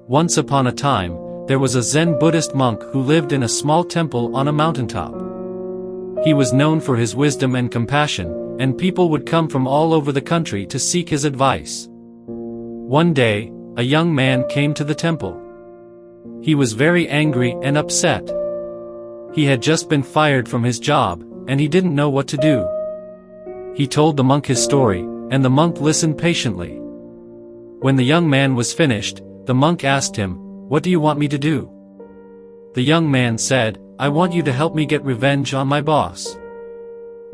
Once upon a time, there was a Zen Buddhist monk who lived in a small temple on a mountaintop. He was known for his wisdom and compassion, and people would come from all over the country to seek his advice. One day, a young man came to the temple. He was very angry and upset. He had just been fired from his job, and he didn't know what to do. He told the monk his story, and the monk listened patiently. When the young man was finished, the monk asked him, "What do you want me to do?" The young man said, "I want you to help me get revenge on my boss.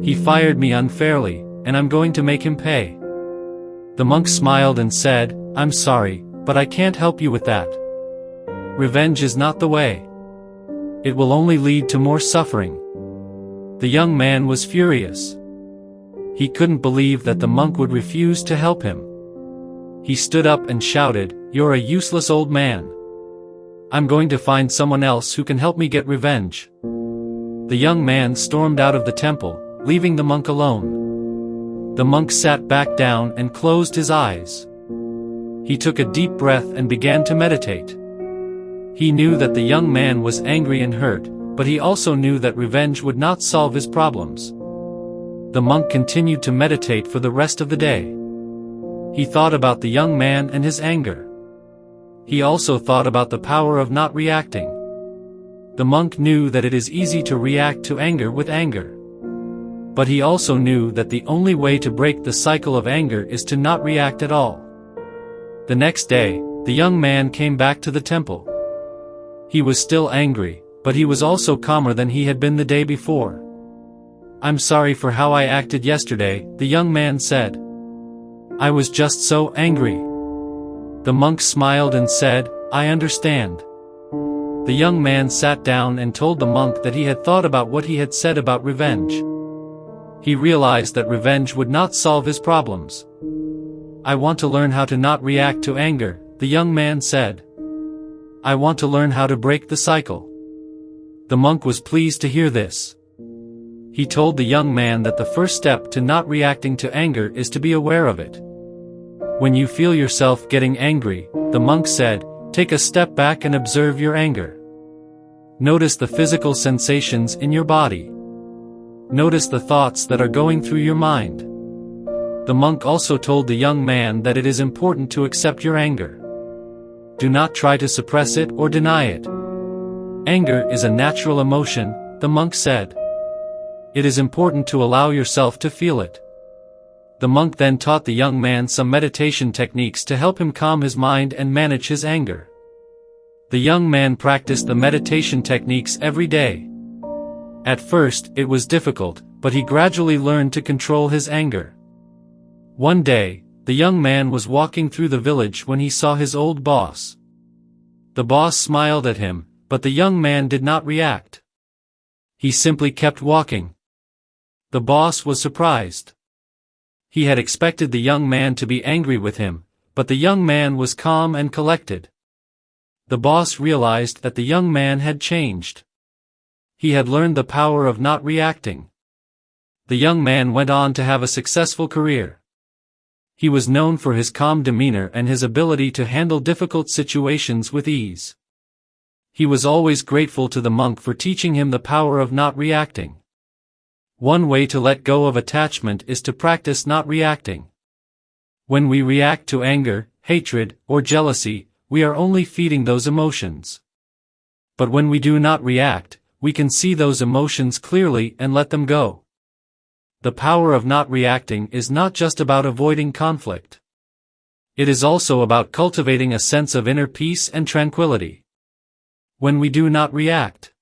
He fired me unfairly, and I'm going to make him pay." The monk smiled and said, "I'm sorry, but I can't help you with that. Revenge is not the way. It will only lead to more suffering." The young man was furious. He couldn't believe that the monk would refuse to help him. He stood up and shouted, "You're a useless old man. I'm going to find someone else who can help me get revenge." The young man stormed out of the temple, leaving the monk alone. The monk sat back down and closed his eyes. He took a deep breath and began to meditate. He knew that the young man was angry and hurt, but he also knew that revenge would not solve his problems. The monk continued to meditate for the rest of the day. He thought about the young man and his anger. He also thought about the power of not reacting. The monk knew that it is easy to react to anger with anger. But he also knew that the only way to break the cycle of anger is to not react at all. The next day, the young man came back to the temple. He was still angry, but he was also calmer than he had been the day before. "I'm sorry for how I acted yesterday," the young man said. "I was just so angry." The monk smiled and said, "I understand." The young man sat down and told the monk that he had thought about what he had said about revenge. He realized that revenge would not solve his problems. "I want to learn how to not react to anger," the young man said. "I want to learn how to break the cycle." The monk was pleased to hear this. He told the young man that the first step to not reacting to anger is to be aware of it. When you feel yourself getting angry, the monk said, take a step back and observe your anger. Notice the physical sensations in your body. Notice the thoughts that are going through your mind. The monk also told the young man that it is important to accept your anger. Do not try to suppress it or deny it. Anger is a natural emotion, the monk said. It is important to allow yourself to feel it. The monk then taught the young man some meditation techniques to help him calm his mind and manage his anger. The young man practiced the meditation techniques every day. At first, it was difficult, but he gradually learned to control his anger. One day, the young man was walking through the village when he saw his old boss. The boss smiled at him, but the young man did not react. He simply kept walking. The boss was surprised. He had expected the young man to be angry with him, but the young man was calm and collected. The boss realized that the young man had changed. He had learned the power of not reacting. The young man went on to have a successful career. He was known for his calm demeanor and his ability to handle difficult situations with ease. He was always grateful to the monk for teaching him the power of not reacting. One way to let go of attachment is to practice not reacting. When we react to anger, hatred, or jealousy, we are only feeding those emotions. But when we do not react, we can see those emotions clearly and let them go. The power of not reacting is not just about avoiding conflict. It is also about cultivating a sense of inner peace and tranquility. When we do not react,